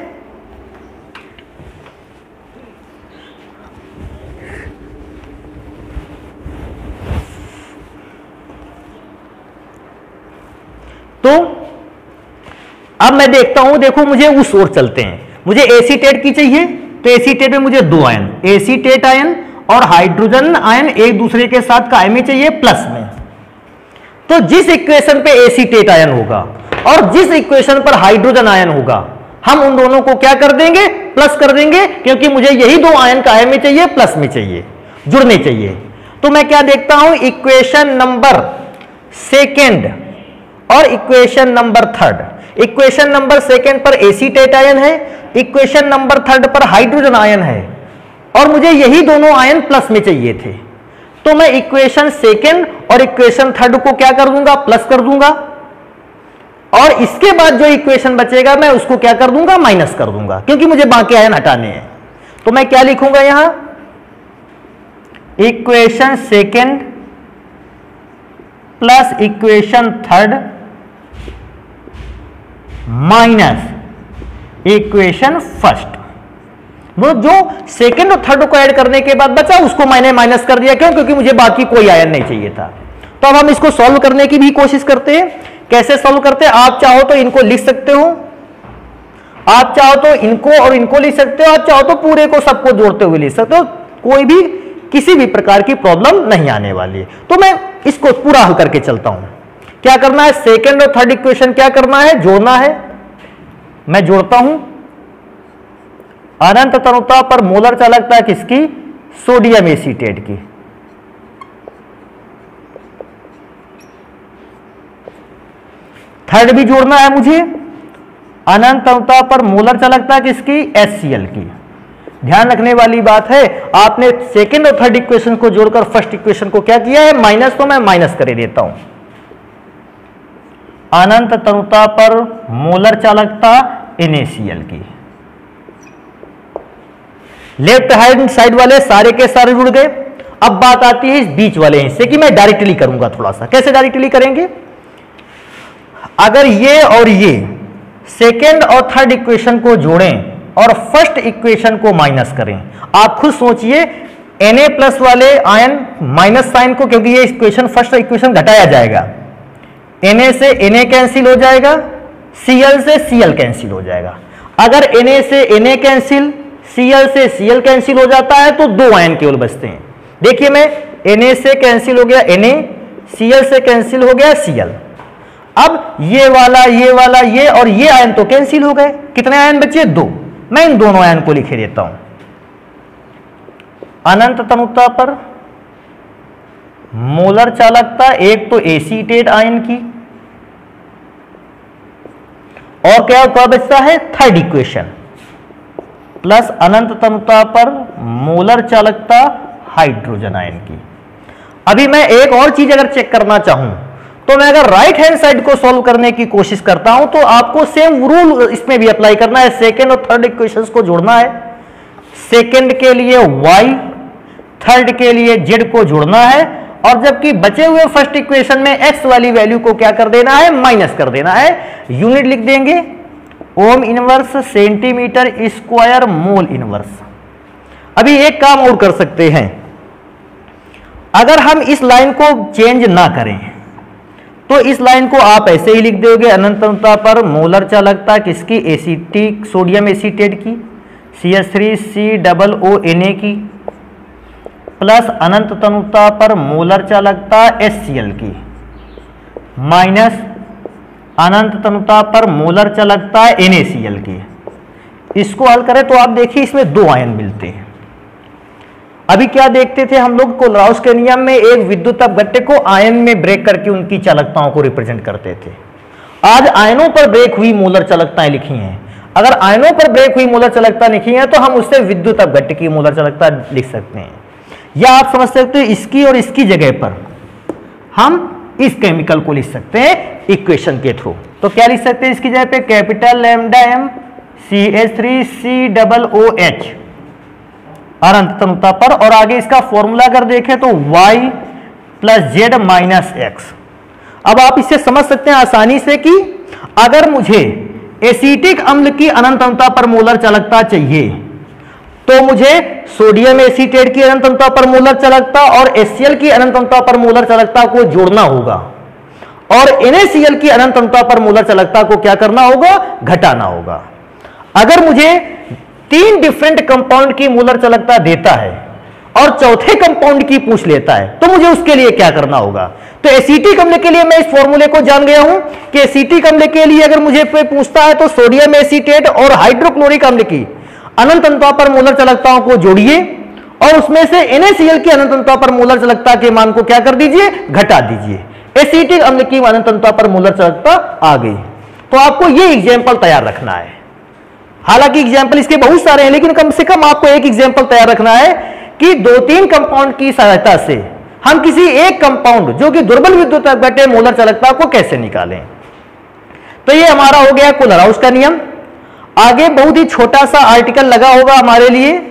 तो अब मैं देखता हूं, देखो मुझे उस ओर चलते हैं। मुझे एसीटेट की चाहिए, तो एसीटेट में मुझे दो आयन, एसीटेट आयन और हाइड्रोजन आयन एक दूसरे के साथ काय में चाहिए, प्लस में। तो जिस इक्वेशन पे एसीटेट आयन होगा और जिस इक्वेशन पर हाइड्रोजन आयन होगा, हम उन दोनों को क्या कर देंगे, प्लस कर देंगे, क्योंकि मुझे यही दो आयन काय में चाहिए, प्लस में चाहिए, जुड़ने चाहिए। तो मैं क्या देखता हूं, इक्वेशन नंबर सेकेंड और equation number third. Equation number second पर एसीटेट आयन है, इक्वेशन नंबर थर्ड पर हाइड्रोजन आयन है, और मुझे यही दोनों आयन प्लस में चाहिए थे। तो मैं इक्वेशन सेकेंड और इक्वेशन थर्ड को क्या कर दूंगा, प्लस कर दूंगा, और इसके बाद जो इक्वेशन बचेगा मैं उसको क्या कर दूंगा, माइनस कर दूंगा, क्योंकि मुझे बाकी आयन हटाने हैं। तो मैं क्या लिखूंगा यहां, equation second plus equation third minus equation first. वो जो सेकेंड और थर्ड को ऐड करने के बाद बचा उसको मैंने माइनस कर दिया, क्यों, क्योंकि मुझे बाकी कोई आयन नहीं चाहिए था। तो अब हम इसको सॉल्व करने की भी कोशिश करते हैं। कैसे सॉल्व करते हैं, आप चाहो तो इनको लिख सकते हो, आप चाहो तो इनको और इनको लिख सकते हो, आप चाहो तो पूरे को सबको जोड़ते हुए लिख सकते हो, कोई भी किसी भी प्रकार की प्रॉब्लम नहीं आने वाली है। तो मैं इसको पूरा हल करके चलता हूं। क्या करना है, सेकेंड और थर्ड इक्वेशन क्या करना है, जोड़ना है। मैं जोड़ता हूं, अनंत तनुता पर मोलर चालकता किसकी, सोडियम एसीटेट की। थर्ड भी जोड़ना है मुझे, अनंत तनुता पर मोलर चालकता किसकी, HCl की। ध्यान रखने वाली बात है, आपने सेकेंड और थर्ड इक्वेशन को जोड़कर फर्स्ट इक्वेशन को क्या किया है, माइनस, तो मैं माइनस कर देता हूं। अनंत तनुता पर मोलर चालकता NaCl की। लेफ्ट हैंड साइड वाले सारे के सारे जुड़ गए। अब बात आती है इस बीच वाले हिस्से की, मैं डायरेक्टली करूंगा थोड़ा सा। कैसे डायरेक्टली करेंगे, अगर ये और ये सेकेंड और थर्ड इक्वेशन को जोड़ें और फर्स्ट इक्वेशन को माइनस करें, आप खुद सोचिए, Na प्लस वाले आयन माइनस साइन को, क्योंकि ये इक्वेशन फर्स्ट इक्वेशन घटाया जाएगा, Na से Na कैंसिल हो जाएगा, Cl से Cl कैंसिल हो जाएगा। अगर Na से Na कैंसिल, Cl से Cl कैंसिल हो जाता है तो दो आयन केवल बचते हैं। देखिए, मैं Na से कैंसिल हो गया Na, Cl से कैंसिल हो गया Cl। अब ये वाला ये और ये आयन तो कैंसिल हो गए, कितने आयन बचे, दो। मैं इन दोनों आयन को लिखे देता हूं। अनंत तनुता पर मोलर चालकता, एक तो एसीटेट आयन की, और क्या बचता है, थर्ड इक्वेशन, प्लस अनंत तनुता पर मोलर चालकता हाइड्रोजन आयन की। अभी मैं एक और चीज अगर चेक करना चाहूं, तो मैं अगर राइट हैंड साइड को सॉल्व करने की कोशिश करता हूं, तो आपको सेम रूल इसमें भी अप्लाई करना है। सेकेंड और थर्ड इक्वेशंस को जोड़ना है, सेकेंड के लिए y, थर्ड के लिए z को जोड़ना है, और जबकि बचे हुए फर्स्ट इक्वेशन में x वाली वैल्यू को क्या कर देना है, माइनस कर देना है। यूनिट लिख देंगे ohm inverse centimetre square mole inverse. अभी एक काम और कर सकते हैं, अगर हम इस लाइन को चेंज ना करें तो इस लाइन को आप ऐसे ही लिख दोगे, अनंत तनुता पर मोलर चालकता किसकी, एसीटिक सोडियम एसीटेट की, CH3COONA की, प्लस अनंत तनुता पर मोलर चालकता HCl की, माइनस अनंत तनुता पर मोलर चालकता NaCl की। इसको हल करें तो आप देखिए इसमें दो आयन मिलते हैं। अभी क्या देखते थे हम लोग, कोलराउस के नियम में एक विद्युत अपघट्य को आयन में ब्रेक करके उनकी चालकताओं को रिप्रेजेंट करते थे। आज आयनों पर ब्रेक हुई मोलर चालकताएं लिखी हैं। अगर आयनों पर ब्रेक हुई मोलर चालकता लिखी है तो हम उससे विद्युत अपघट्य की मोलर चालकता लिख सकते हैं। या आप समझ सकते हो इसकी और इसकी जगह पर हम इस केमिकल को लिख सकते हैं इक्वेशन के थ्रू। तो क्या लिख सकते हैं इसकी जगह पे, कैपिटल लैम्डा m CH3COOH अनंत तनुता पर। और आगे इसका फॉर्मूला अगर देखें तो Y + Z - X। अब आप इससे समझ सकते हैं आसानी से कि अगर मुझे एसिटिक अम्ल की अनंत तनुता पर मोलर चालकता चाहिए तो मुझे सोडियम एसीटेट की अनंत तनुता पर मोलर चालकता और HCl की अनंत तनुता पर मोलर चालकता को जोड़ना होगा और NaCl की अनंत तनुता पर मोलर चालकता को क्या करना होगा, घटाना होगा। अगर मुझे 3 डिफरेंट कंपाउंड की मोलर चालकता देता है और चौथे कंपाउंड की पूछ लेता है तो मुझे उसके लिए क्या करना होगा। तो एसिटिक अम्ल के लिए मैं इस फॉर्मूले को जान गया हूं कि एसिटिक अम्ल के लिए अगर मुझे पूछता है तो सोडियम एसीटेट और हाइड्रोक्लोरिक अम्ल की अनंत तनुता पर मोलर चालकताओं को जोड़िए और उसमें से NaCl की अनंत तनुता पर मोलर चालकता के मान को क्या कर दीजिए, घटा दीजिए। एसिटिक अम्ल की अनंत तनुता पर मोलर चालकता आ गई। तो आपको ये एग्जाम्पल तैयार रखना है। हालांकि एग्जाम्पल इसके बहुत सारे हैं लेकिन कम से कम आपको एक एग्जाम्पल तैयार रखना है कि 2-3 कंपाउंड की सहायता से हम किसी एक कंपाउंड जो कि दुर्बल विद्युत घटे मोलर चालकता को कैसे निकालें। तो ये हमारा हो गया कोलराउस का नियम। आगे बहुत ही छोटा सा आर्टिकल लगा होगा हमारे लिए,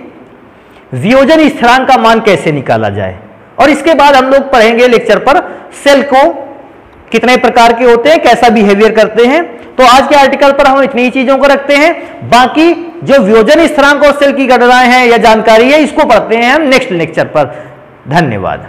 वियोजन स्थिरांक का मान कैसे निकाला जाए। और इसके बाद हम लोग पढ़ेंगे लेक्चर पर सेल को कितने प्रकार के होते हैं, कैसा बिहेवियर करते हैं। तो आज के आर्टिकल पर हम इतनी ही चीजों को रखते हैं। बाकी जो वियोजन स्थिरांक और सेल की गणनाएं हैं या जानकारी है इसको पढ़ते हैं हम नेक्स्ट लेक्चर पर। धन्यवाद।